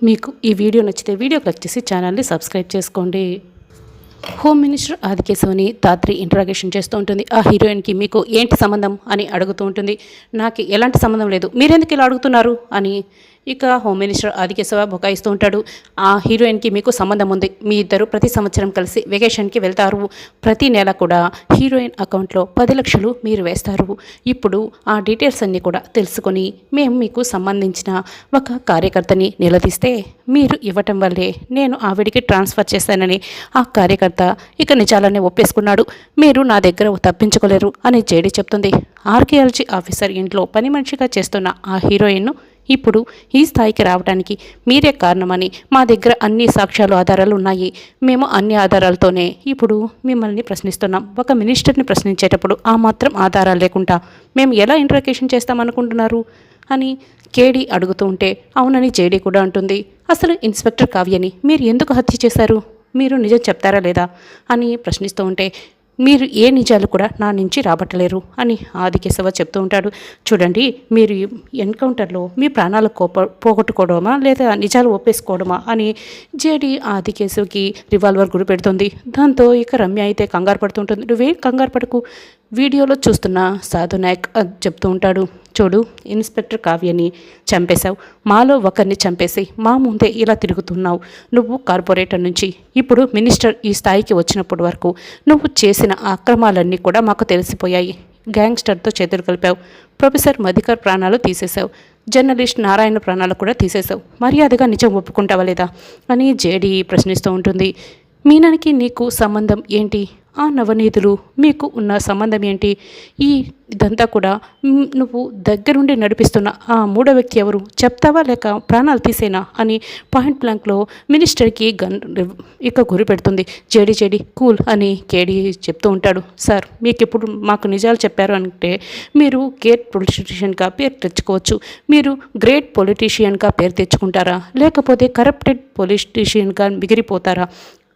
మీకు ఈ వీడియో నచ్చితే వీడియో క్లిక్ చేసి ఛానల్ని సబ్స్క్రైబ్ చేసుకోండి. హోమ్ మినిస్టర్ ఆదికేశవని ధాత్రి ఇంట్రాగేషన్ చేస్తూ ఉంటుంది. ఆ హీరోయిన్కి మీకు ఏంటి సంబంధం అని అడుగుతూ ఉంటుంది. నాకు ఎలాంటి సంబంధం లేదు, మీరెందుకు ఇలా అడుగుతున్నారు అని ఇక హోమ్ మినిస్టర్ ఆదికేశవ బొకాయిస్తూ ఉంటాడు. ఆ హీరోయిన్కి మీకు సంబంధం ఉంది. మీ ఇద్దరు ప్రతి సంవత్సరం కలిసి వెకేషన్కి వెళ్తారు. ప్రతి నెల కూడా హీరోయిన్ అకౌంట్లో 10 లక్షలు మీరు వేస్తారు. ఇప్పుడు ఆ డీటెయిల్స్ అన్నీ కూడా తెలుసుకొని మేము మీకు సంబంధించిన ఒక కార్యకర్తని నిలదీస్తే మీరు ఇవ్వటం వల్లే నేను ఆవిడికి ట్రాన్స్ఫర్ చేశానని ఆ కార్యకర్త ఇక నిజాలనే ఒప్పేసుకున్నాడు. మీరు నా దగ్గర తప్పించుకోలేరు అని జేడీ చెప్తుంది. ఆర్కియాలజీ ఆఫీసర్ ఇంట్లో పని మనిషిగా చేస్తున్న ఆ హీరోయిన్ను ఇప్పుడు ఈ స్థాయికి రావడానికి మీరే కారణమని మా దగ్గర అన్ని సాక్ష్యాలు ఆధారాలు ఉన్నాయి. మేము అన్ని ఆధారాలతోనే ఇప్పుడు మిమ్మల్ని ప్రశ్నిస్తున్నాం. ఒక మినిస్టర్ని ప్రశ్నించేటప్పుడు ఆ మాత్రం ఆధారాలు లేకుండా మేము ఎలా ఇంట్రాగేషన్ చేస్తామనుకుంటున్నారు అని కేడీ అడుగుతూ ఉంటే అవునని జేడీ కూడా అంటుంది. అసలు ఇన్స్పెక్టర్ కావ్యని మీరు ఎందుకు హత్య చేశారు, మీరు నిజం చెప్తారా లేదా అని ప్రశ్నిస్తూ ఉంటే మీరు ఏ నిజాలు కూడా నా నుంచి రాబట్టలేరు అని ఆదికేశవ చెప్తూ ఉంటాడు. చూడండి, మీరు ఎన్కౌంటర్లో మీ ప్రాణాలు పోగొట్టుకోవడమా లేదా నిజాలు ఒప్పేసుకోవడమా అని జేడీ ఆదికేశవ్కి రివాల్వర్ గురి పెడుతుంది. దాంతో ఇక రమ్య అయితే కంగారు పడుతుంటుంది. నువ్వేం కంగారు పడకు, వీడియోలో చూస్తున్న సాధు నాయక్ చెప్తూ ఉంటాడు. చూడు, ఇన్స్పెక్టర్ కావ్యని చంపేశావు, మాలో ఒకరిని చంపేసి మా ముందే ఇలా తిరుగుతున్నావు. నువ్వు కార్పొరేటర్ నుంచి ఇప్పుడు మినిస్టర్ ఈ స్థాయికి వచ్చినప్పటి వరకు నువ్వు చేసిన అక్రమాలన్నీ కూడా మాకు తెలిసిపోయాయి. గ్యాంగ్స్టర్తో చేతులు కలిపావు, ప్రొఫెసర్ మధికర్ ప్రాణాలు తీసేశావు, జర్నలిస్ట్ నారాయణ ప్రాణాలు కూడా తీసేశావు. మర్యాదగా నిజం ఒప్పుకుంటావా లేదా అని జేడీ ప్రశ్నిస్తూ ఉంటుంది. మీనానికి నీకు సంబంధం ఏంటి, ఆ నవనీతులు మీకు ఉన్న సంబంధం ఏంటి, ఇదంతా కూడా నువ్వు దగ్గరుండి నడిపిస్తున్న ఆ మూడో వ్యక్తి ఎవరు, చెప్తావా లేక ప్రాణాలు తీసేనా అని పాయింట్ బ్లాంక్లో మినిస్టర్కి ఇక గురి పెడుతుంది. జేడీ కూల్ అని కేడీ చెప్తూ ఉంటాడు. సార్, మీకు ఇప్పుడు మాకు నిజాలు చెప్పారు అంటే మీరు గ్రేట్ పొలిటీషియన్గా పేరు తెచ్చుకోవచ్చు. మీరు గ్రేట్ పొలిటీషియన్గా పేరు తెచ్చుకుంటారా లేకపోతే కరప్టెడ్ పొలిటీషియన్గా మిగిలిపోతారా?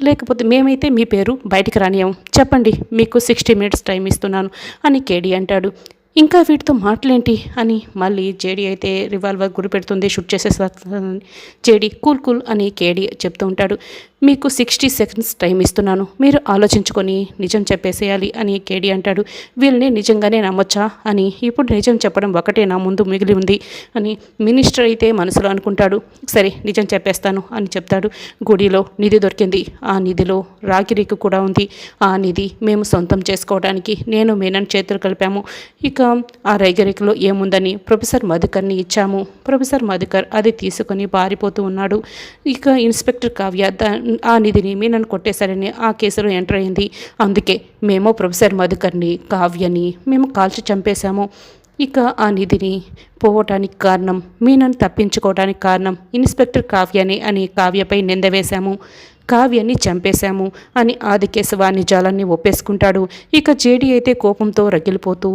లేకపోతే మేమైతే మీ పేరు బయటికి రానియం, చెప్పండి, మీకు 60 మినిట్స్ టైం ఇస్తున్నాను అని కేడీ అంటాడు. ఇంకా వీటితో మాటలేంటి అని మళ్ళీ జేడీ అయితే రివాల్వర్ గురి పెడుతుంది, షూట్ చేసేస్తాను. జేడీ కూల్ అని కేడీ చెప్తూ ఉంటాడు. మీకు 60 సెకండ్స్ టైం ఇస్తున్నాను, మీరు ఆలోచించుకొని నిజం చెప్పేసేయాలి అని కేడీ అంటాడు. వీళ్ళని నిజంగానే నమ్మొచ్చా అని, ఇప్పుడు నిజం చెప్పడం ఒకటే నా ముందు మిగిలి ఉంది అని మినిస్టర్ అయితే మనసులో అనుకుంటాడు. సరే, నిజం చెప్పేస్తాను అని చెప్తాడు. గుడిలో నిధి దొరికింది, ఆ నిధిలో రాగిరేకు కూడా ఉంది. ఆ నిధి మేము సొంతం చేసుకోవడానికి నేను మీనన్ చేతులు కలిపాము. ఇక ఆ రైగరేకులో ఏముందని ప్రొఫెసర్ మధుకర్ని ఇచ్చాము. ప్రొఫెసర్ మధుకర్ అది తీసుకొని పారిపోతూ ఉన్నాడు. ఇక ఇన్స్పెక్టర్ కావ్య ఆ నిధిని మీనన్ కొట్టేశారని ఆ కేసులో ఎంటర్ అయింది. అందుకే మేము ప్రొఫెసర్ మధుకర్ని కావ్యని మేము కాల్చి చంపేశాము. ఇక ఆ నిధిని పోవటానికి కారణం, మీనన్ తప్పించుకోవడానికి కారణం ఇన్స్పెక్టర్ కావ్యని అని కావ్యపై నింద వేశాము. కావ్యాన్ని చంపేశాము అని ఆదికేశవ నిజాలన్నీ ఒప్పేసుకుంటాడు. ఇక జేడీ అయితే కోపంతో రగిలిపోతూ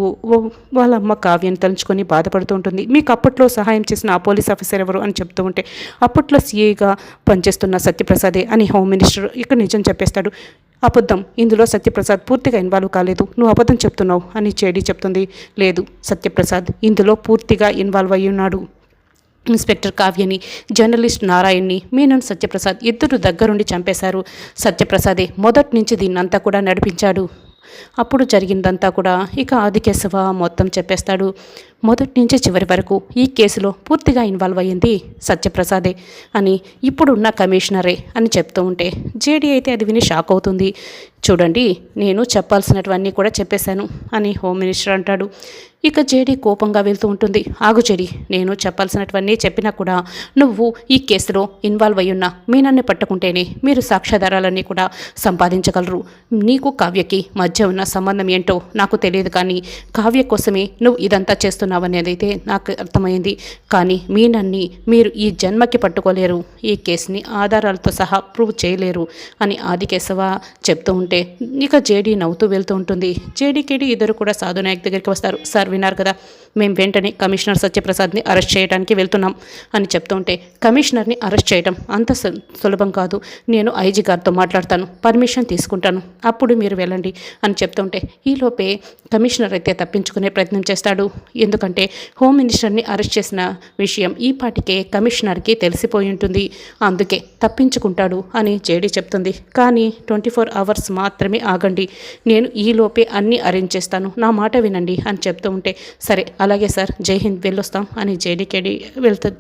వాళ్ళ అమ్మ కావ్యాన్ని తలుచుకొని బాధపడుతూ ఉంటుంది. మీకు అప్పట్లో సహాయం చేసిన ఆ పోలీస్ ఆఫీసర్ ఎవరు అని చెప్తూ ఉంటే అప్పట్లో సీఐగా పనిచేస్తున్న సత్యప్రసాదే అని హోమ్ మినిస్టర్ ఇక నిజం చెప్పేస్తాడు. అబద్ధం, ఇందులో సత్యప్రసాద్ పూర్తిగా ఇన్వాల్వ్ కాలేదు, నువ్వు అబద్ధం చెప్తున్నావు అని జేడీ చెప్తుంది. లేదు, సత్యప్రసాద్ ఇందులో పూర్తిగా ఇన్వాల్వ్ అయ్యి ఉన్నాడు. ఇన్స్పెక్టర్ కావ్యని, జర్నలిస్ట్ నారాయణ్ని మీనన్ సత్యప్రసాద్ ఇద్దరు దగ్గరుండి చంపేశారు. సత్యప్రసాదే మొదటి నుంచి దీన్నంతా కూడా నడిపించాడు. అప్పుడు జరిగిందంతా కూడా ఇక ఆదికేశవ మొత్తం చెప్పేస్తాడు. మొదటి నుంచి చివరి వరకు ఈ కేసులో పూర్తిగా ఇన్వాల్వ్ అయ్యింది సత్యప్రసాదే అని ఇప్పుడున్న కమిషనరే అని చెప్తూ ఉంటే జేడీ అయితే అది విని షాక్ అవుతుంది. చూడండి, నేను చెప్పాల్సినటువన్నీ కూడా చెప్పేశాను అని హోమ్ మినిస్టర్ అంటాడు. ఇక జేడీ కోపంగా వెళ్తూ ఉంటుంది. ఆగు జేడీ, నేను చెప్పాల్సినటువన్నీ చెప్పినా కూడా నువ్వు ఈ కేసులో ఇన్వాల్వ్ అయ్యున్న మీనన్ని పట్టుకుంటేనే మీరు సాక్ష్యాధారాలన్నీ కూడా సంపాదించగలరు. నీకు కావ్యకి మధ్య ఉన్న సంబంధం ఏంటో నాకు తెలియదు, కానీ కావ్య కోసమే నువ్వు ఇదంతా చేస్తున్నావనేది అయితే నాకు అర్థమైంది. కానీ మీనన్ని మీరు ఈ జన్మకి పట్టుకోలేరు, ఈ కేసుని ఆధారాలతో సహా ప్రూవ్ చేయలేరు అని ఆదికేశవ చెప్తూ ఉంటే ఇక జేడీ నవ్వుతూ వెళ్తూ ఉంటుంది. జేడీకేడీ ఇద్దరు కూడా సాధు నాయక్ దగ్గరికి వస్తారు. సార్, విన్నారు కదా, మేము వెంటనే కమిషనర్ సత్యప్రసాద్ని అరెస్ట్ చేయడానికి వెళ్తున్నాం అని చెప్తూ ఉంటే కమిషనర్ని అరెస్ట్ చేయడం అంత సులభం కాదు, నేను ఐజీ గారితో మాట్లాడతాను, పర్మిషన్ తీసుకుంటాను, అప్పుడు మీరు వెళ్ళండి అని చెప్తూ ఉంటే ఈలోపే కమిషనర్ అయితే తప్పించుకునే ప్రయత్నం చేస్తాడు. ఎందుకు ఎందుకంటే హోమ్ మినిస్టర్ని అరెస్ట్ చేసిన విషయం ఈ పాటికే కమిషనర్కి తెలిసిపోయి ఉంటుంది, అందుకే తప్పించుకుంటాడు అని జేడీ చెప్తుంది. కానీ 24 అవర్స్ మాత్రమే ఆగండి, నేను ఈలోపే అన్నీ అరేంజ్ చేస్తాను, నా మాట వినండి అని చెప్తూ ఉంటే సరే అలాగే సార్, జై హింద్, వెళ్ళొస్తాం అని జేడీకేడి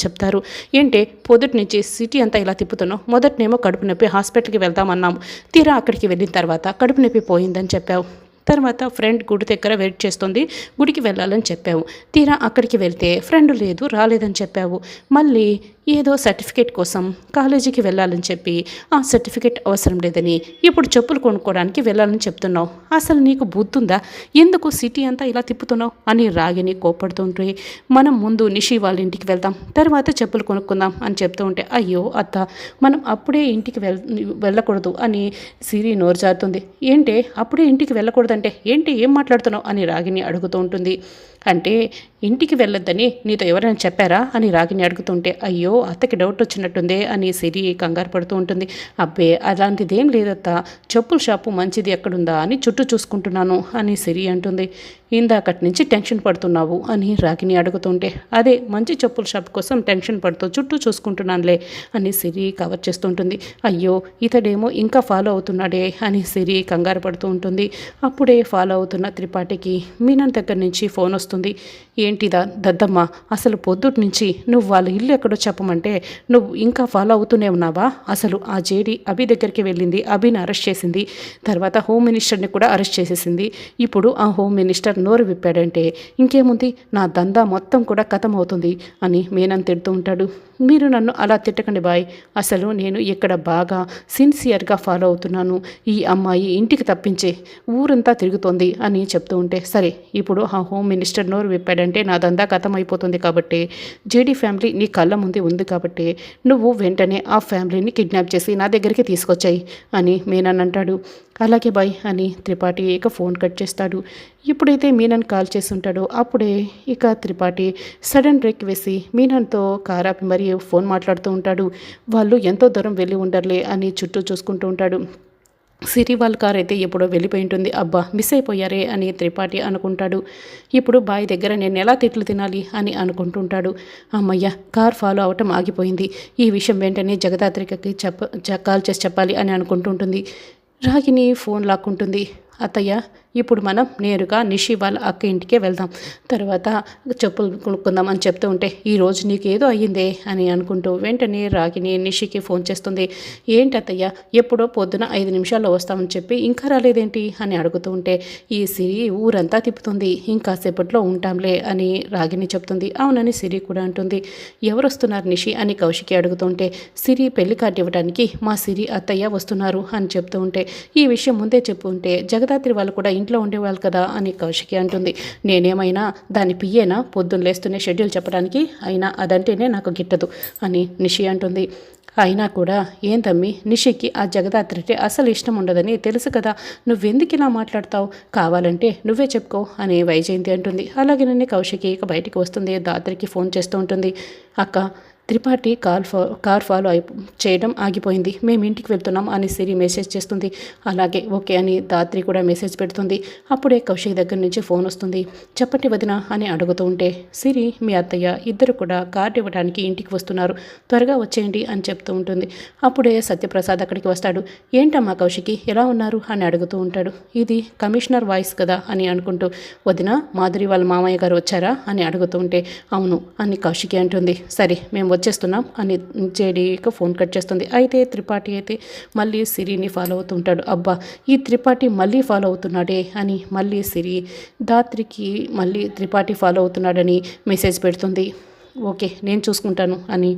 చెప్తారు. ఏంటే పొద్దుటి నుంచి సిటీ అంతా ఇలా తిప్పుతున్నావు, మొదటినేమో కడుపు నొప్పి హాస్పిటల్కి వెళ్దామన్నాము, తీరా అక్కడికి వెళ్ళిన తర్వాత కడుపు నొప్పి పోయిందని చెప్పావు, తర్వాత ఫ్రెండ్ గుడి దగ్గర వెయిట్ చేస్తుంది, గుడికి వెళ్ళాలని చెప్పావు, తీరా అక్కడికి వెళ్తే ఫ్రెండ్ లేదు రాలేదని చెప్పావు, మళ్ళీ ఏదో సర్టిఫికేట్ కోసం కాలేజీకి వెళ్ళాలని చెప్పి ఆ సర్టిఫికేట్ అవసరం లేదని ఇప్పుడు చెప్పులు కొనుక్కోవడానికి వెళ్ళాలని చెప్తున్నావు, అసలు నీకు బుద్ధుందా, ఎందుకు సిటీ అంతా ఇలా తిప్పుతున్నావు అని రాగిని కోపడుతుంటే మనం ముందు నిషి వాళ్ళ ఇంటికి వెళ్దాం, తర్వాత చెప్పులు కొనుక్కుందాం అని చెప్తూ ఉంటే అయ్యో అత్త, మనం అప్పుడే ఇంటికి వెళ్ళకూడదు అని సిరి నోరు జారుతుంది. ఏంటి అప్పుడే ఇంటికి వెళ్ళకూడదంటే ఏంటి, ఏం మాట్లాడుతున్నావు అని రాగిని అడుగుతూ ఉంటుంది. అంటే ఇంటికి వెళ్ళొద్దని నీతో ఎవరైనా చెప్పారా అని రాగిని అడుగుతుంటే అయ్యో అత్తకి డౌట్ వచ్చినట్టుందే అని సిరి కంగారు పడుతూ ఉంటుంది. అబ్బే అలాంటిదేం లేదత్త, చెప్పుల షాపు మంచిది ఎక్కడుందా అని చుట్టూ చూసుకుంటున్నాను అని సిరి అంటుంది. ఇందాకటి నుంచి టెన్షన్ పడుతున్నావు అని రాగిని అడుగుతుంటే అదే మంచి చెప్పుల షాప్ కోసం టెన్షన్ పడుతూ చుట్టూ చూసుకుంటున్నానులే అని సిరి కవర్ చేస్తుంటుంది. అయ్యో ఇతడేమో ఇంకా ఫాలో అవుతున్నాడే అని సిరి కంగారు పడుతూ ఉంటుంది. అప్పుడే ఫాలో అవుతున్న త్రిపాఠికి మీనన్ దగ్గర నుంచి ఫోన్ వస్తుంది. ఏంటిదా దద్దమ్మ, అసలు పొద్దుటి నుంచి నువ్వు వాళ్ళ ఇల్లు ఎక్కడో చెప్పమంటే నువ్వు ఇంకా ఫాలో అవుతూనే ఉన్నావా, అసలు ఆ జేడీ అభి దగ్గరికి వెళ్ళింది, అభిని అరెస్ట్ చేసింది, తర్వాత హోమ్ మినిస్టర్ని కూడా అరెస్ట్ చేసేసింది, ఇప్పుడు ఆ హోమ్ మినిస్టర్ నోరు విప్పాడంటే ఇంకేముంది, నా దందా మొత్తం కూడా ఖతం అవుతుంది అని మీనన్ తిడుతూ ఉంటాడు. మీరు నన్ను అలా తిట్టకండి బాయ్, అసలు నేను ఇక్కడ బాగా సిన్సియర్గా ఫాలో అవుతున్నాను, ఈ అమ్మాయి ఇంటికి తప్పించే ఊరంతా తిరుగుతోంది అని చెప్తూ ఉంటే సరే ఇప్పుడు ఆ హోమ్ మినిస్టర్ నోరు విప్పాడంటే నా దందా ఖతం అయిపోతుంది, కాబట్టి జేడీ ఫ్యామిలీ నీ కళ్ళ ముందే ఉంది కాబట్టి నువ్వు వెంటనే ఆ ఫ్యామిలీని కిడ్నాప్ చేసి నా దగ్గరికి తీసుకొచ్చాయి అని మీనన్ అంటాడు. అలాగే బాయ్ అని త్రిపాఠి ఇక ఫోన్ కట్ చేస్తాడు. ఇప్పుడైతే మీనన్ కాల్ చేస్తుంటాడో అప్పుడే ఇక త్రిపాఠి సడన్ బ్రేక్ వేసి మీనన్తో కారాపి మరీ ఫోన్ మాట్లాడుతూ ఉంటాడు. వాళ్ళు ఎంతో దూరం వెళ్ళి ఉండర్లే అని చుట్టూ చూసుకుంటూ ఉంటాడు. సిరి వాళ్ళ కార్ అయితే ఎప్పుడో వెళ్ళిపోయి ఉంటుంది. అబ్బా మిస్ అయిపోయారే అని త్రిపాఠి అనుకుంటాడు. ఇప్పుడు బాయ్ దగ్గర నేను ఎలా తిట్లు తినాలి అని అనుకుంటుంటాడు. అమ్మయ్య, కార్ ఫాలో అవటం ఆగిపోయింది, ఈ విషయం వెంటనే జగదాత్రికకి కాల్ చేసి చెప్పాలి అని అనుకుంటుంటుంది. రాగిని ఫోన్ లాక్కుంటుంది. అత్తయ్య ఇప్పుడు మనం నేరుగా నిషి వాళ్ళ అక్క ఇంటికే వెళ్దాం, తర్వాత చెప్పులు కొనుక్కుందాం అని చెప్తూ ఉంటే ఈరోజు నీకు ఏదో అయ్యిందే అని అనుకుంటూ వెంటనే రాగిని నిషికి ఫోన్ చేస్తుంది. ఏంటత్తయ్య ఎప్పుడో పొద్దున 5 నిమిషాల్లో వస్తామని చెప్పి ఇంకా రాలేదేంటి అని అడుగుతూ ఉంటే ఈ సిరి ఊరంతా తిప్పుతుంది, ఇంకాసేపట్లో ఉంటాంలే అని రాగిని చెప్తుంది. అవునని సిరి కూడా అంటుంది. ఎవరు వస్తున్నారు నిషి అని కౌశికి అడుగుతుంటే సిరి పెళ్లి కార్డు ఇవ్వడానికి మా సిరి అత్తయ్య వస్తున్నారు అని చెప్తూ ఉంటే ఈ విషయం ముందే చెప్పు ఉంటే జగదాత్రి వాళ్ళు కూడా ఇంట్లో ఉండేవాళ్ళు కదా అని కౌశికి అంటుంది. నేనేమైనా దాని పియ్యేనా పొద్దున్న లేస్తూనే షెడ్యూల్ చెప్పడానికి, అయినా అదంటేనే నాకు గిట్టదు అని నిషి అంటుంది. అయినా కూడా ఏం తమ్మి, నిషికి ఆ జగదాత్రి అసలు ఇష్టం ఉండదని తెలుసు కదా, నువ్వెందుకు ఇలా మాట్లాడతావు, కావాలంటే నువ్వే చెప్పుకో అని వైజయంతి అంటుంది. అలాగే నన్ను కౌశికి ఇక బయటికి వస్తుంది. దాత్రికి ఫోన్ చేస్తూ ఉంటుంది. అక్క త్రిపాఠి కార్ ఫాలో చేయడం ఆగిపోయింది, మేము ఇంటికి వెళ్తున్నాం అని సిరి మెసేజ్ చేస్తుంది. అలాగే ఓకే అని దాత్రి కూడా మెసేజ్ పెడుతుంది. అప్పుడే కౌశిక్ దగ్గర నుంచి ఫోన్ వస్తుంది. చెప్పండి వదిన అని అడుగుతూ ఉంటే సిరి మీ అత్తయ్య ఇద్దరు కూడా కార్డు ఇవ్వడానికి ఇంటికి వస్తున్నారు, త్వరగా వచ్చేయండి అని చెప్తూ ఉంటుంది. అప్పుడే సత్యప్రసాద్ అక్కడికి వస్తాడు. ఏంటమ్మా కౌశికి ఎలా ఉన్నారు అని అడుగుతూ ఉంటాడు. ఇది కమిషనర్ వాయిస్ కదా అని అనుకుంటూ వదిన మాధురి వాళ్ళ మామయ్య గారు వచ్చారా అని అడుగుతూ ఉంటే అవును అని కౌశికి అంటుంది. సరే మేము వచ్చేస్తున్నాం అని జేడీకి ఫోన్ కట్ చేస్తుంది. అయితే త్రిపాఠి అయితే మళ్ళీ సిరిని ఫాలో అవుతుంటాడు. అబ్బా ఈ త్రిపాఠి మళ్ళీ ఫాలో అవుతున్నాడే అని మళ్ళీ సిరి దాత్రికి మళ్ళీ త్రిపాఠి ఫాలో అవుతున్నాడని మెసేజ్ పెడుతుంది. ఓకే నేను చూసుకుంటాను అని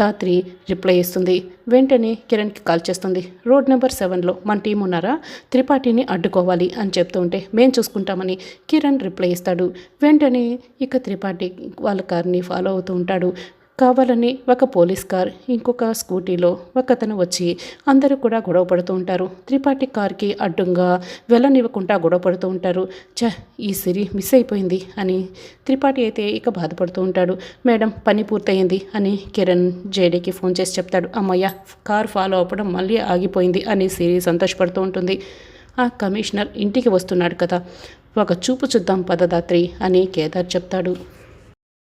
దాత్రి రిప్లై ఇస్తుంది. వెంటనే కిరణ్కి కాల్ చేస్తుంది. రోడ్ నెంబర్ 7లో మన టీం ఉన్నారా, త్రిపాఠిని అడ్డుకోవాలి అని చెప్తూ ఉంటే మేము చూసుకుంటామని కిరణ్ రిప్లై ఇస్తాడు. వెంటనే ఇక త్రిపాఠి వాళ్ళ కార్ని ఫాలో అవుతూ ఉంటాడు. కావాలని ఒక పోలీస్ కార్ ఇంకొక స్కూటీలో ఒకతను వచ్చి అందరూ కూడా గొడవ పడుతూ ఉంటారు. త్రిపాఠి కార్కి అడ్డంగా వెళ్ళనివ్వకుండా గొడవ పడుతూ ఉంటారు. ఈ సిరి మిస్ అయిపోయింది అని త్రిపాఠి అయితే ఇక బాధపడుతూ ఉంటాడు. మేడం పని పూర్తయింది అని కిరణ్ జేడీకి ఫోన్ చేసి చెప్తాడు. అమ్మయ్య కార్ ఫాలో అవ్వడం మళ్ళీ ఆగిపోయింది అని సిరి సంతోషపడుతూ ఉంటుంది. ఆ కమిషనర్ ఇంటికి వస్తున్నాడు కదా, ఒక చూపు చూద్దాం పద దాత్రి అని కేదార్ చెప్తాడు.